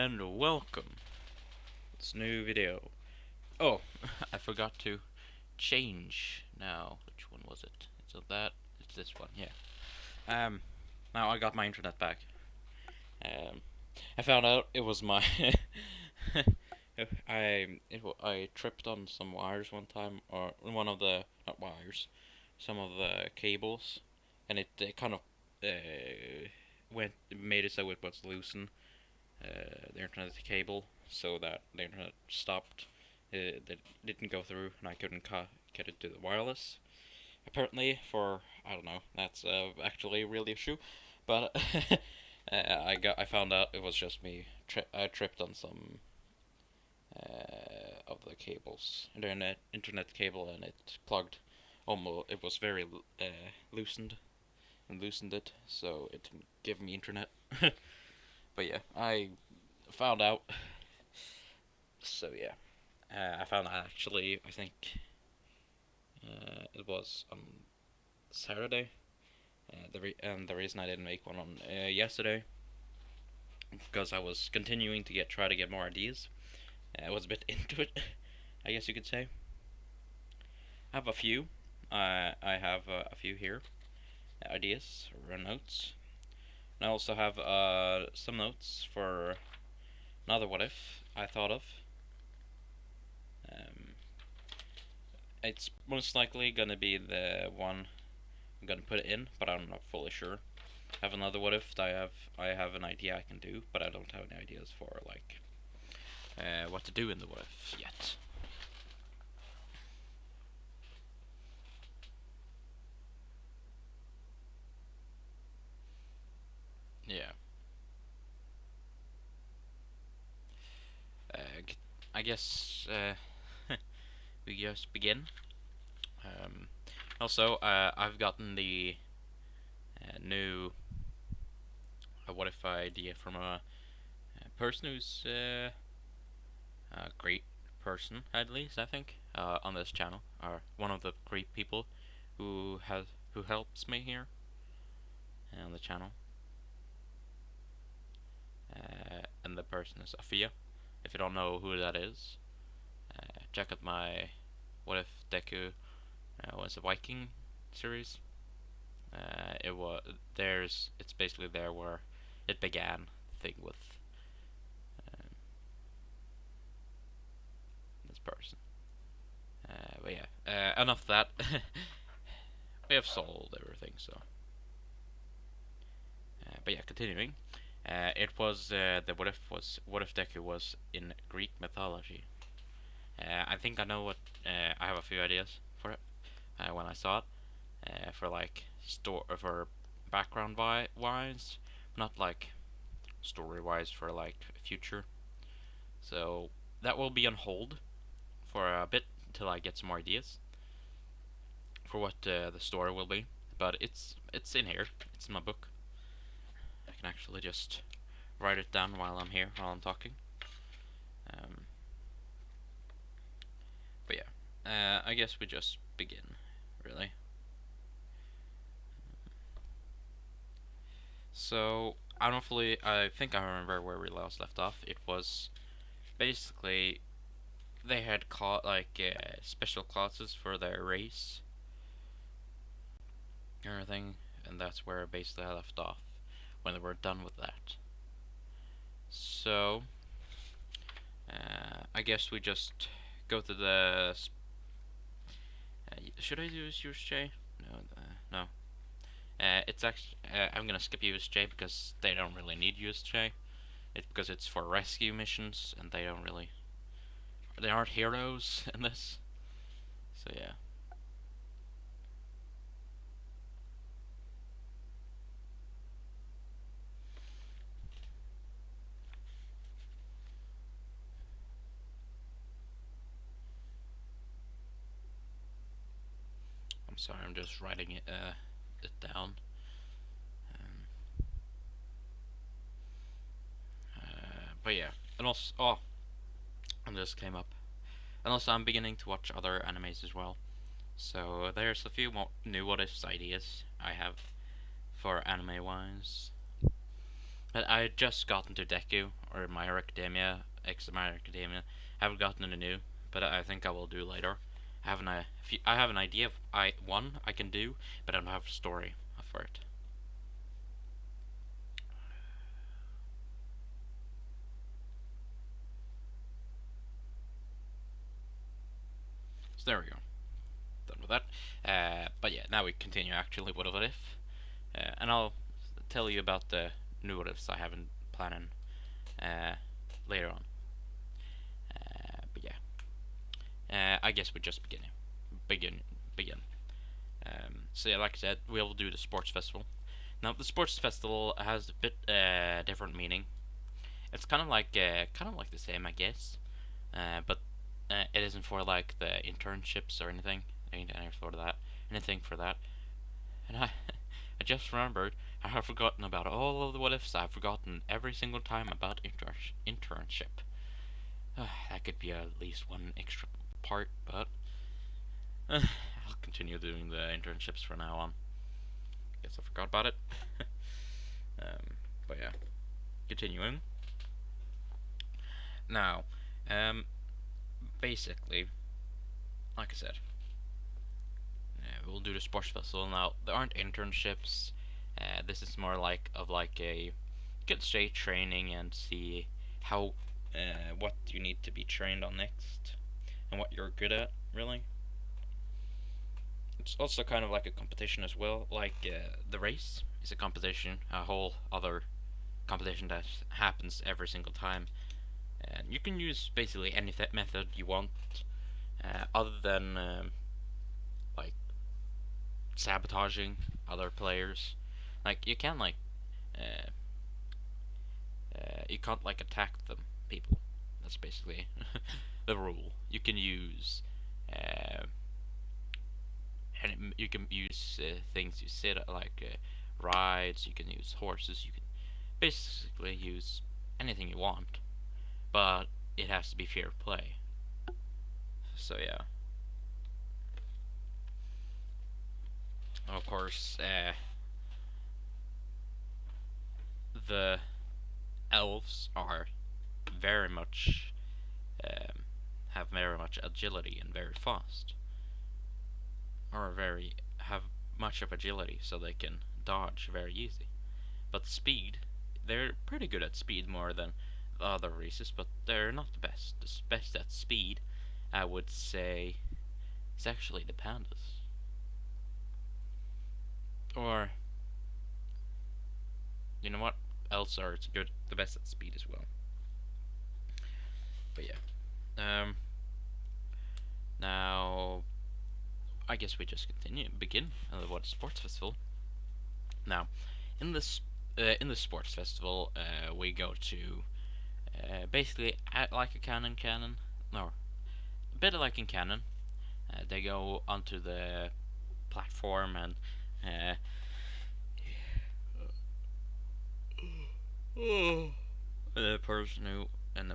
and welcome to this new video. Oh, I forgot to change now. Which one was it? Is it that? It's this one, yeah. Um, Now I got my internet back. Um, I found out it was my I tripped on some wires one time, or one of the not wires, some of the cables, and it kind of made it so it was loosened the internet cable, so that the internet stopped. That didn't go through, and I couldn't get it to the wireless. Apparently, for I don't know, that's actually a real issue. But I found out it was just me. I tripped on some of the cables, internet cable, and it plugged. Almost, it was very loosened and loosened it, so it didn't give me internet. But yeah, I found out. So yeah, I found out actually. I think it was on Saturday. The reason I didn't make one on yesterday because I was continuing to try to get more ideas. I was a bit into it, I guess you could say. I have a few. I have a few here, ideas or notes. And I also have some notes for another what if I thought of. Um, it's most likely gonna be the one I'm gonna put it in, but I'm not fully sure. I have another what if I have an idea I can do, but I don't have any ideas for like what to do in the what if yet. Yeah. I guess we just begin. Um, Also, I've gotten the new what if idea from a person who's a great person, at least I think, on this channel, or one of the great people who helps me here on the channel. And the person is Afia. If you don't know who that is, check out my What If Deku was a Viking series. It's basically there where it began. The thing with um, this person. But yeah, enough of that. We have solved everything. So, but yeah, continuing. It was the what if Deku was in Greek mythology. I think I know what. I have a few ideas for it when I saw it. For like for background wise, not like story wise for like future. So that will be on hold for a bit until I get some more ideas for what the story will be. But it's in here. It's in my book. I can actually just write it down while I'm here, while I'm talking. Um, but yeah, I guess we just begin, really. So I think I remember where we last left off. It was basically they had like special classes for their race and everything, and that's where basically I left off when they were done with that. So I guess we just go to the. Should I use USJ? No, no. It's actually I'm gonna skip USJ because they don't really need USJ. It's because it's for rescue missions, and they aren't heroes in this. So yeah. I'm sorry, I'm just writing it down. But yeah, and also and this came up, and also I'm beginning to watch other animes as well. So there's a few more new what ifs ideas I have for anime wise. But I just got into Deku or My Hero Academia, X My Hero Academia. I haven't gotten into new, but I think I will do later. I have an idea of I can do, but I don't have a story for it. So there we go. Done with that. But yeah, now we continue actually with What If, and I'll tell you about the new What Ifs I haven't planning uh, later on. But yeah, I guess we just begin, begin. So yeah, like I said, we'll do the sports festival. Now the sports festival has a bit different meaning. It's kind of like the same, I guess, but it isn't for like the internships or anything. Anything for that. Anything for that. And I, I just remembered I have forgotten about all of the what ifs. I've forgotten every single time about internship. That could be at least one extra part, but I'll continue doing the internships from now on. Guess I forgot about it. But yeah, continuing. Now, um, basically, like I said, we'll do the sports festival. Now, there aren't internships. This is more like a get straight training and see how what you need to be trained on next and what you're good at, really. It's also kind of like a competition as well. Like the race is a competition, a whole other competition that happens every single time. And you can use basically any method you want, other than like sabotaging other players. Like uh, you can't like attack them, people. That's basically the rule. You can use and you can use things you sit like rides. You can use horses. You can basically use anything you want, but it has to be fair play. So yeah, of course, the elves are very much have very much agility and very fast, or very have much of agility, so they can dodge very easy. But speed, they're pretty good at speed more than the other races, but they're not the best. The best at speed, I would say, is actually the pandas. Or you know what? Elves are good, the best at speed as well. But yeah. Now I guess we just begin what sports festival. Now, in the sports festival, we go to basically like a cannon, no, a bit like in canon. They go onto the platform and uh, the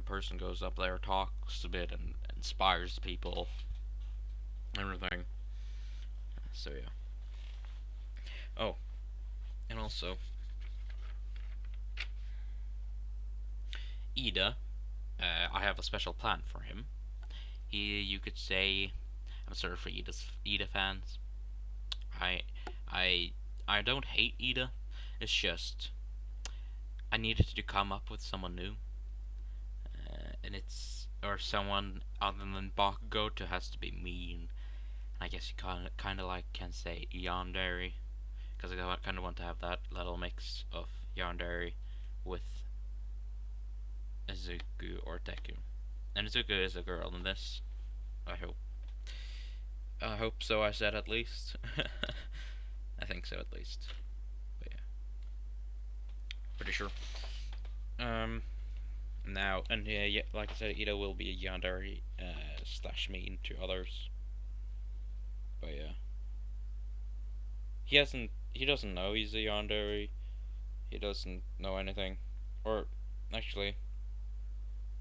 person goes up there, talks a bit, and inspires people, everything. So yeah. Oh, and also Ida. I have a special plan for him. You could say, I'm sorry for Ida fans. I, I, I don't hate Ida. It's just I needed to come up with someone new, and it's or someone other than Bakugo to has to be mean. I guess you kind of like can say Yandere, because I kind of want to have that little mix of Yandere with Izuku or Deku. And Izuku is a girl in this. I hope. I hope so. I said at least. I think so at least. But yeah, pretty sure. Um. Now and yeah, like I said, Ito will be a Yandere slash mean to others. But yeah, He doesn't know he's a Yandere. He doesn't know anything. Or actually,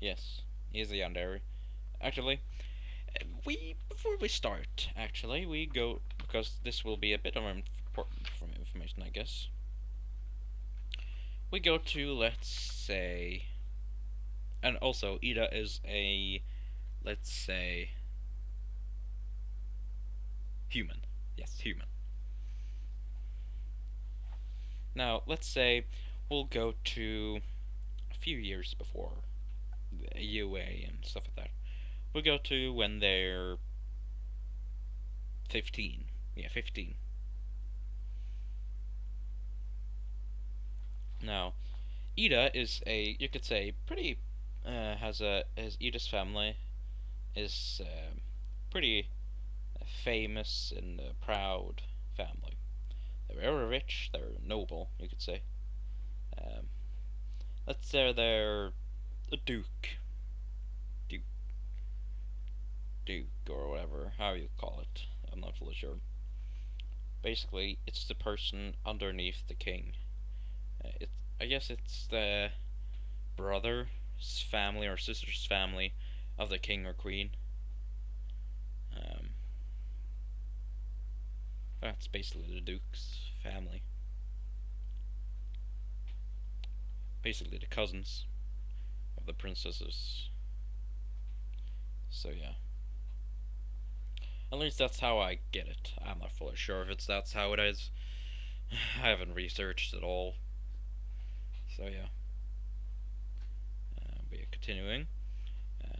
yes, he is a Yandere. Actually, we before we start, actually, we go because this will be a bit of important information, I guess. we go to, let's say, and also Ida is a, let's say, human. Yes, human. Now, let's say we'll go to a few years before the UA and stuff like that. We'll go to when they're 15. Yeah, 15. Now, Ida is a, you could say, pretty, has Ida's family is pretty famous and proud family. They're very rich, they're noble, you could say. Um, let's say they're a duke. Duke. Duke, or whatever, how you call it. I'm not fully sure. Basically, it's the person underneath the king. I guess it's the brother's family or sister's family of the king or queen. Um, that's basically the duke's family. Basically, the cousins of the princesses. So yeah. At least that's how I get it. I'm not fully sure if that's how it is. I haven't researched at all. So yeah. We're continuing.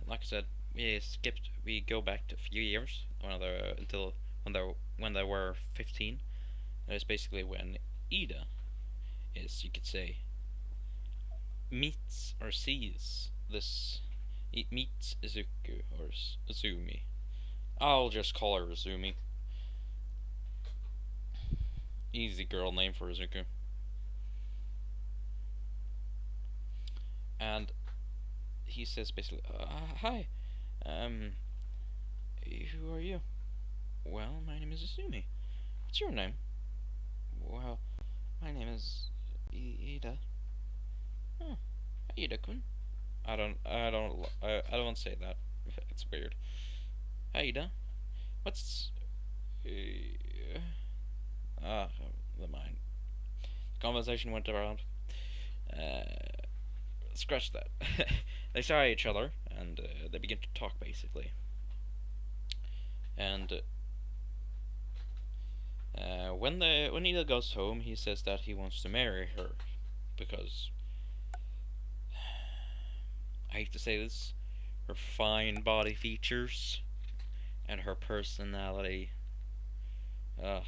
Like I said, we go back to a few years until when they were 15. That is basically when Ida is, you could say, meets or sees this. It meets Izuku or Izumi. I'll just call her Izumi. Easy girl name for Izuku. And he says basically, "Hi, um, who are you?" "Well, my name is Izumi. What's your name?" "Well, my name is Ida." "Oh, Ida-kun." I don't want to say that. It's weird. Ida, what's ah, never mind. Conversation went around. Uh, Scratch that. They saw each other and they began to talk basically. And when Ida goes home, he says that he wants to marry her because I hate to say this, her fine body features and her personality. Ugh.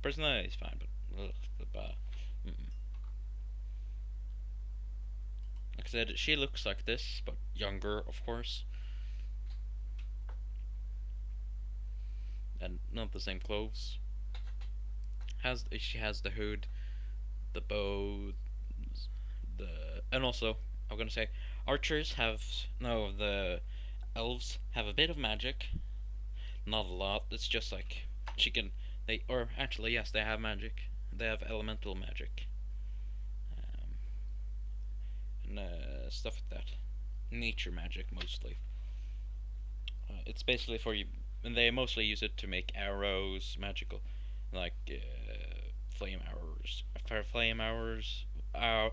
Personality is fine, but like I said, she looks like this, but younger, of course, and not the same clothes. She has the hood, the bow, and also I'm gonna say archers have no the elves have a bit of magic, not a lot. It's just like she can or actually yes they have magic. They have elemental magic, um, and stuff like that. Nature magic mostly. It's basically for you, and they mostly use it to make arrows magical, like flame arrows, flame arrows, arrow,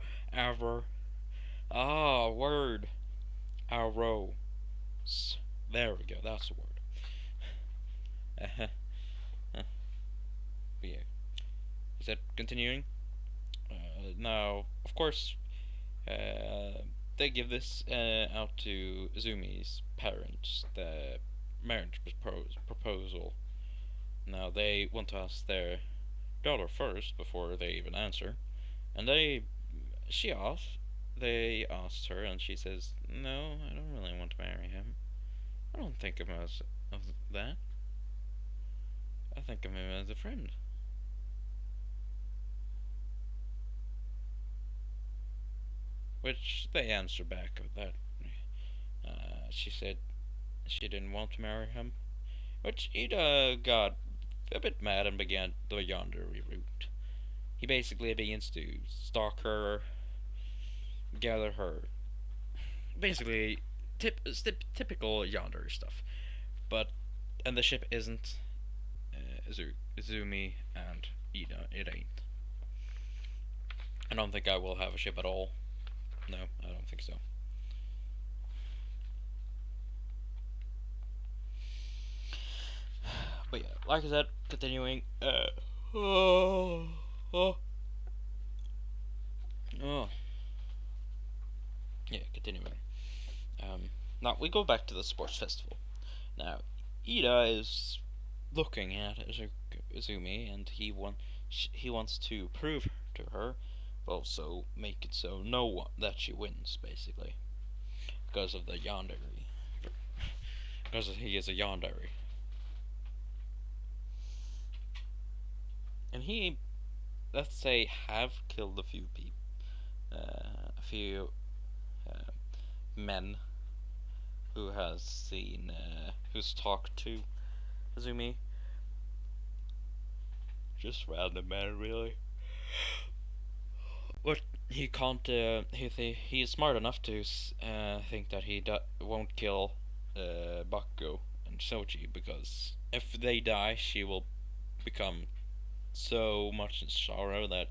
word, arrows. There we go. That's the word. Yeah. Is that continuing? Now, of course, they give this out to Izumi's parents, the marriage proposal. Now, they want to ask their daughter first before they even answer, and they asked her, and she says, "No, I don't really want to marry him. I don't think of him as of that. I think of him as a friend." Which they answer back of that. She said she didn't want to marry him, which Ida got a bit mad and began the yandere route. He basically begins to stalk her, gather her. Basically, typical yandere stuff. But, and the ship isn't Izumi and Ida. It ain't. I don't think I will have a ship at all. No, I don't think so. But yeah, like I said, continuing. Oh, oh, oh. Yeah, continuing. Now we go back to the sports festival. Now, Ida is looking at Izumi, and he wants to prove to her, but also make it so no one that she wins, basically, because of the yandere. Because he is a yandere, and he, let's say, have killed a few people, a few uh, men who has seen, who's talked to Izumi. Just random men, really. But he can't. He's smart enough to think that he won't kill Bakugo and Soji, because if they die, she will become so much in sorrow that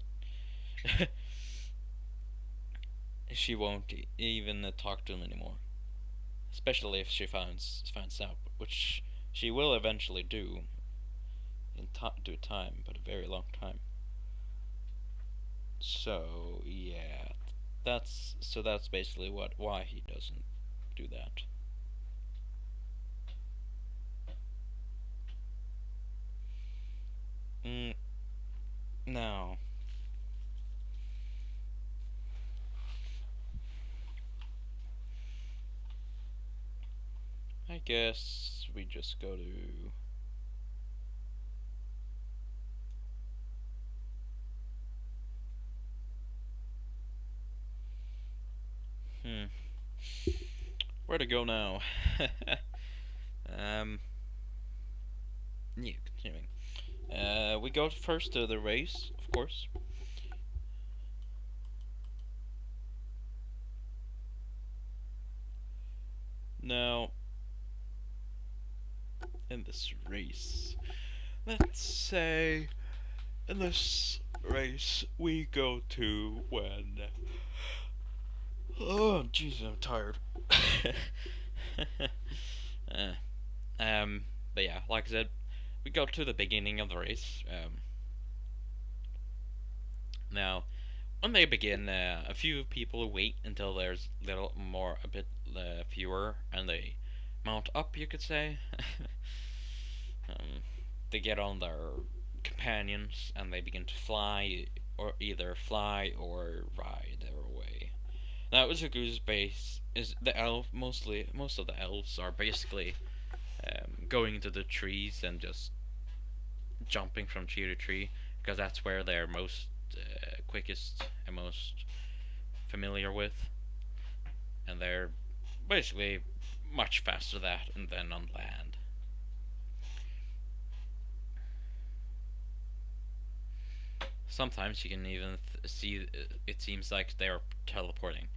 she won't even talk to him anymore. Especially if she finds out, which she will eventually do in due time, but a very long time. So yeah, that's basically why he doesn't do that. Mm, now, I guess we just go to. Hmm. Where to go now? um. Yeah, continuing. We go first to the race, of course. Now, in this race, let's say in this race we go to when. Oh, jeez, I'm tired. uh, but yeah, like I said, we go to the beginning of the race. Now, when they begin, a few people wait until there's a bit fewer, and they mount up, you could say. um, they get on their companions and they begin to fly, or either fly or ride their way. Now, Uzuku's base is the elf. Most of the elves are basically going into the trees and just jumping from tree to tree, because that's where they're most quickest and most familiar with, and they're basically much faster than on land. Sometimes you can even see. It seems like they're teleporting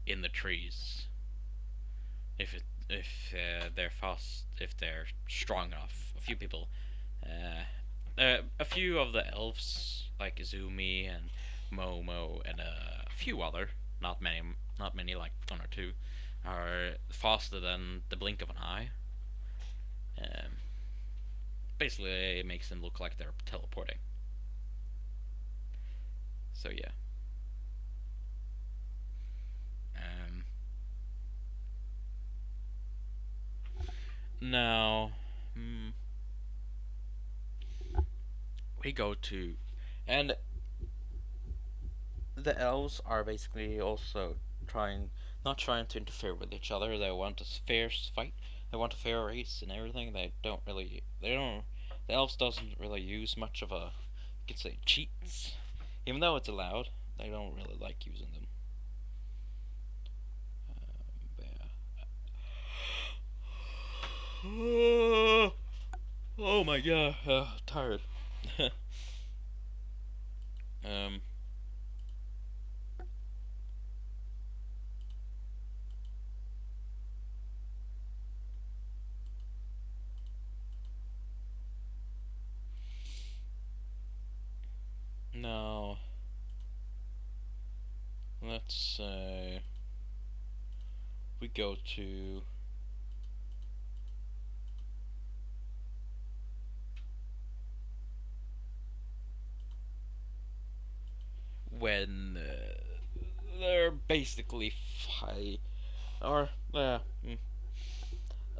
in the trees. If they're fast, if they're strong enough. A few of the elves like Izumi and Momo and a few other, not many, like one or two, are faster than the blink of an eye. Um, Basically, it makes them look like they're teleporting. So yeah. Um, Now, hmm, we go to, and the elves are basically also not trying to interfere with each other. They want a fair fight. They want a fair race and everything. They don't. The elves doesn't really use much of a, you could say, cheats, even though it's allowed. They don't really like using them. Yeah. Oh my god, tired. um, no. let's say we go to when they're basically fight or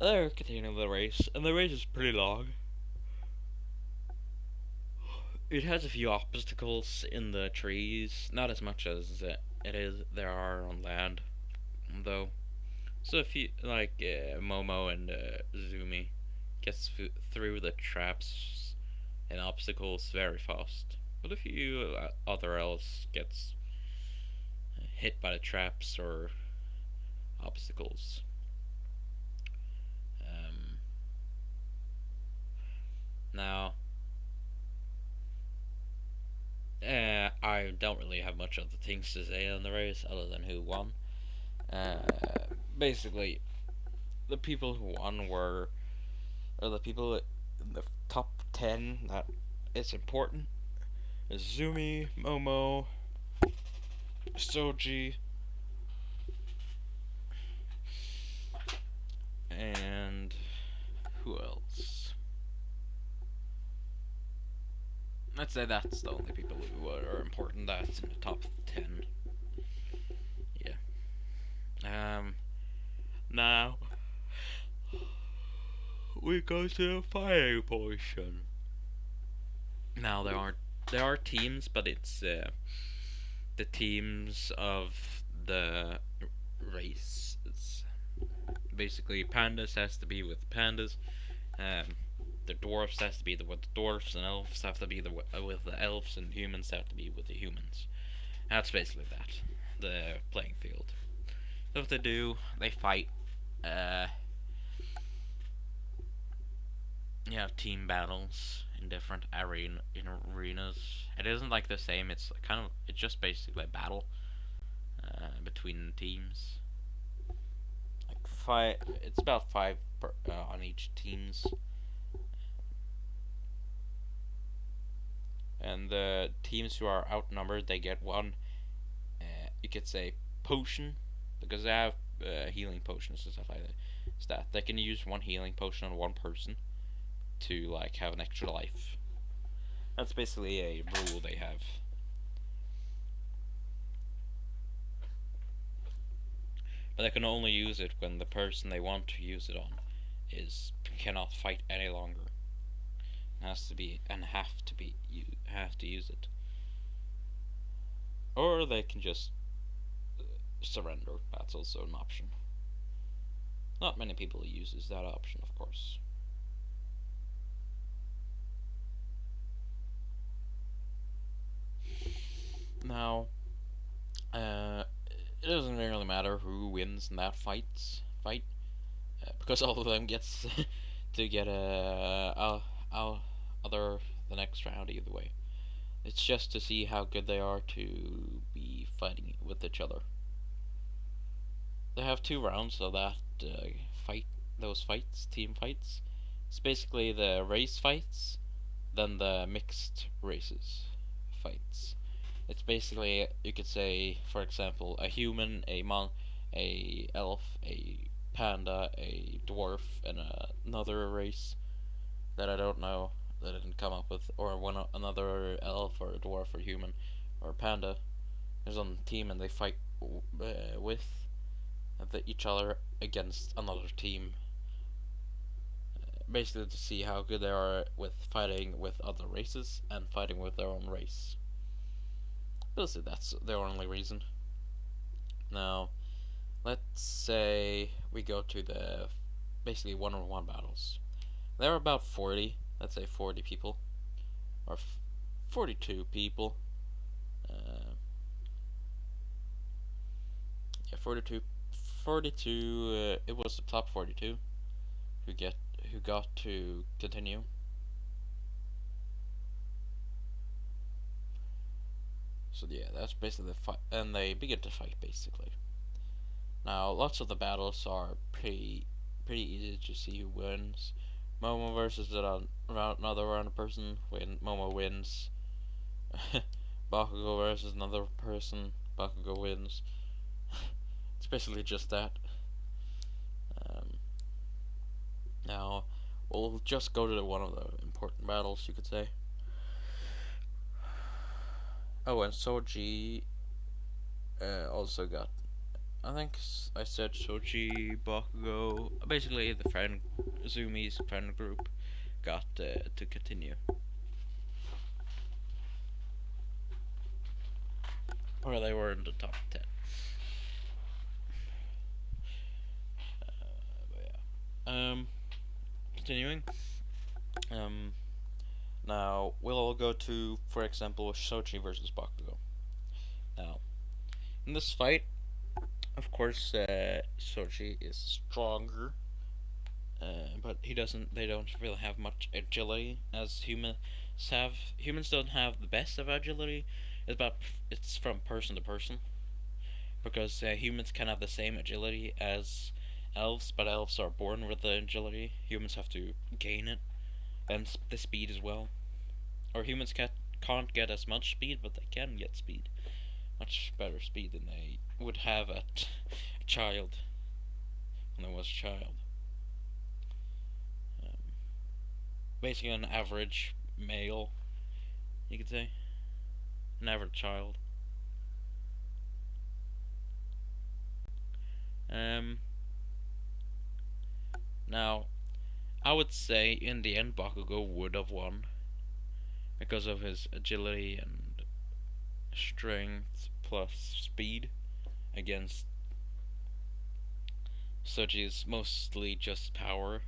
they're continuing the race, and the race is pretty long. It has a few obstacles in the trees, not as much as there are on land, though. So if you like Momo and Zumi gets through the traps and obstacles very fast, but if you other else gets hit by the traps or obstacles, now I don't really have much other things to say on the race other than who won. Uh, Basically, the people who won were or the people in the top 10 that it's important is Zumi, Momo, Soji, and who else? I'd say that's the only people who are important that's in the top 10. Yeah. Now we go to the fighting portion. Now there are teams, but it's the teams of the races. Basically, pandas has to be with pandas. Um, the dwarfs has to be with the dwarfs, and elves have to be with the elves, and humans have to be with the humans. That's basically that. The playing field. So what they do, they fight. Uh, you have team battles in different arenas. It isn't like the same. It's just basically a battle between teams. Like five. It's about five on each teams. And the teams who are outnumbered, they get one. You could say potion, because they have healing potions and stuff like that. They can use one healing potion on one person to like have an extra life. That's basically a rule they have. But they can only use it when the person they want to use it on cannot fight any longer. Has to use it. Or they can just surrender. That's also an option. Not many people uses that option, of course. Now, it doesn't really matter who wins in that fight, because all of them gets to get other the next round either way. It's just to see how good they are to be fighting with each other. They have 2 rounds of that team fights. It's basically the race fights, then the mixed races fights. It's basically, you could say, for example, a human, a elf, a panda, a dwarf, and another race that I don't know that I didn't come up with, or another elf or a dwarf or human or a panda is on the team and they fight with each other against another team. Basically, to see how good they are with fighting with other races and fighting with their own race. Basically, that's their only reason. Now, let's say we go to the basically one-on-one battles. There are about 40, let's say 40 people, or 42 people. Yeah, 42. It was the top 42 who got to continue. So yeah, that's basically the fight, and they begin to fight basically. Now, lots of the battles are pretty easy to see who wins. Momo versus another random person. When Momo wins, Bakugo versus another person. Bakugo wins. It's basically just that. Um, Now, we'll just go to one of the important battles, you could say. Oh, and Soji also got. I think I said Soji, Bakugo. Basically, the friend Zumi's friend group got to continue. Or they were in the top 10. But yeah. Continuing. Now, we'll all go to, for example, Soji versus Bakugo. Now, in this fight, of course, Soji is stronger, but he doesn't. They don't really have much agility as humans have. Humans don't have the best of agility. It's from person to person because humans can have the same agility as elves, but elves are born with the agility. Humans have to gain it, and the speed as well. Or humans can't get as much speed, but they can get speed. Much better speed than they would have at a child when I was a child. Basically, an average male, you could say. An average child. Now, I would say in the end Bakugo would have won because of his agility and strength plus speed against Soji's mostly just power.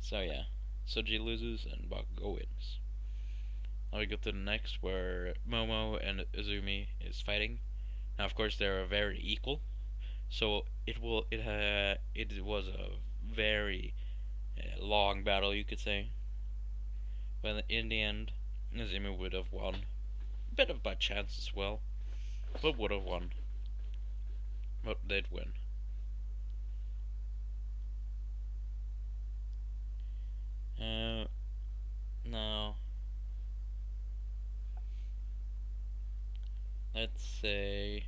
So yeah, Soji loses and Bakugo wins. Now we go to the next where Momo and Izumi is fighting. Now of course they are very equal, so it was a very long battle, you could say. But in the end, Izumi would have won, a bit of by chance as well, but would have won. But did win. Now, let's say.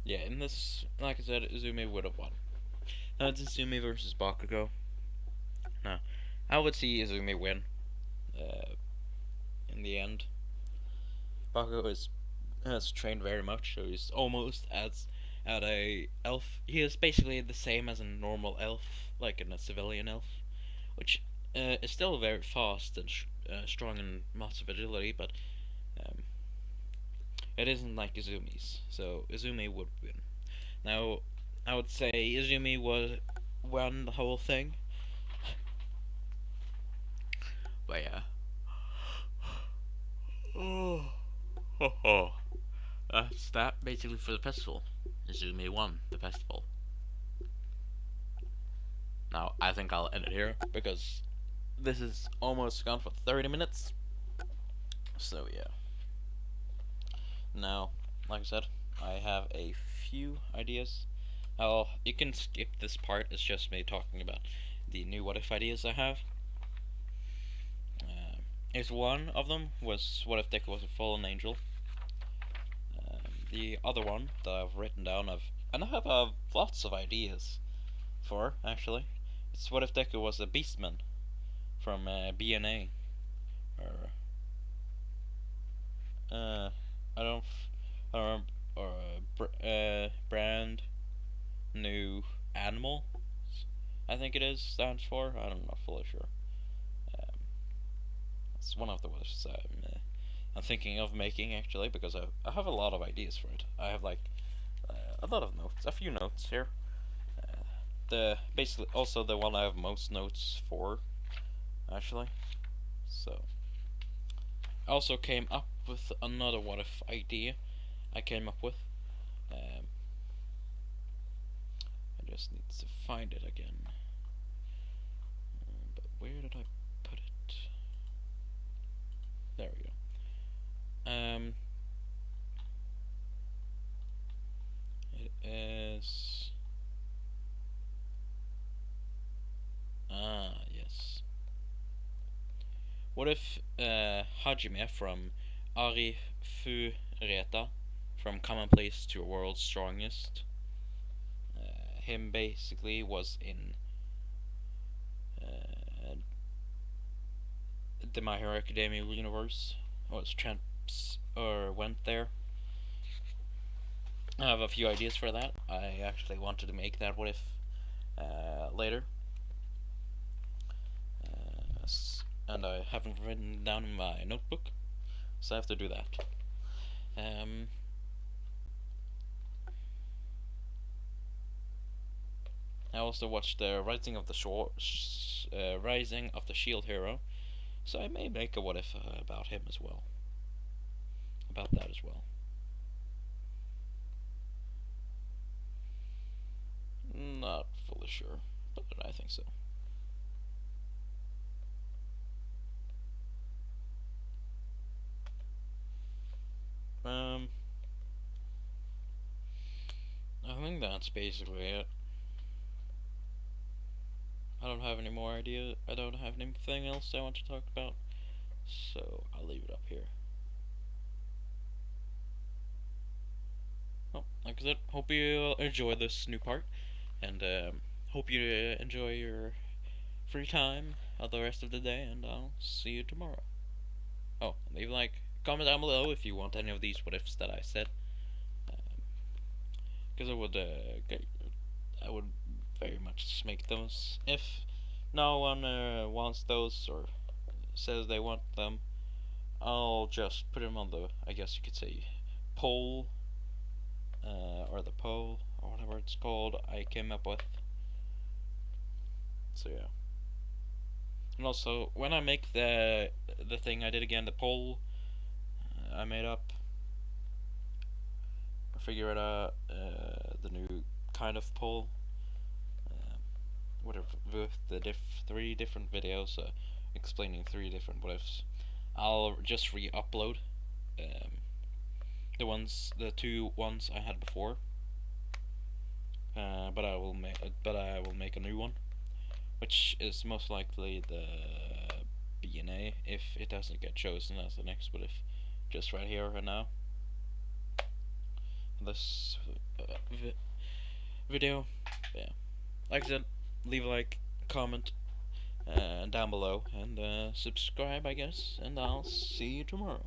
Yeah, in this, like I said, Izumi would have won. Now it's Izumi versus Bakugo. Now, I would see Izumi win. In the end, Bakugo has trained very much, so he's almost as at a elf. He is basically the same as a normal elf, like a civilian elf, which is still very fast and strong and lots of agility, but um, it isn't like Izumi's. So Izumi would win. Now, I would say Izumi won the whole thing. But yeah. Oh, ho ho. That's that basically for the festival. Izumi won the festival. Now, I think I'll end it here because this is almost gone for 30 minutes. So, yeah. Now, like I said, I have a few ideas. You can skip this part, it's just me talking about the new what if ideas I have. Is one of them was what if Deku was a fallen angel. The other one that I've written down, and I have lots of ideas for actually. It's what if Deku was a beastman from BNA, or I don't, or brand new animal. I think it is stands for. I'm not fully sure. It's one of the ones I'm thinking of making actually because I have a lot of ideas for it. I have like a lot of notes, a few notes here. The basically also the one I have most notes for actually. So I also came up with another what if idea. I came up with. I just need to find it again. It is. Yes. What if Hajime from Arifureta, from Commonplace to World's Strongest, him basically was in the My Hero Academia universe, was went there. I have a few ideas for that. I actually wanted to make that what if later, and I haven't written down in my notebook, so I have to do that. I also watched the Rising of the Shield Hero, so I may make a what if about him as well. About that as well. Not fully sure, but I think so. I think that's basically it. I don't have any more ideas. I don't have anything else I want to talk about, so I'll leave it up here. Well, like I said, hope you enjoy this new part, and hope you enjoy your free time the rest of the day, and I'll see you tomorrow. Oh, leave a like, comment down below if you want any of these what ifs that I said, because I would very much make those. If no one wants those or says they want them, I'll just put them on the, I guess you could say, poll, or the poll, or whatever it's called, I came up with. So yeah. And also, when I make the thing I did again, the poll I made up, I figure it out, the new kind of poll, whatever, with the 3 different videos explaining 3 different what ifs. I'll just re-upload the 2 ones I had before, but I will make a new one, which is most likely the BNA if it doesn't get chosen as the next what if, just right here and now. This video, yeah. Like I said, leave a like, comment down below, and subscribe, I guess, and I'll see you tomorrow.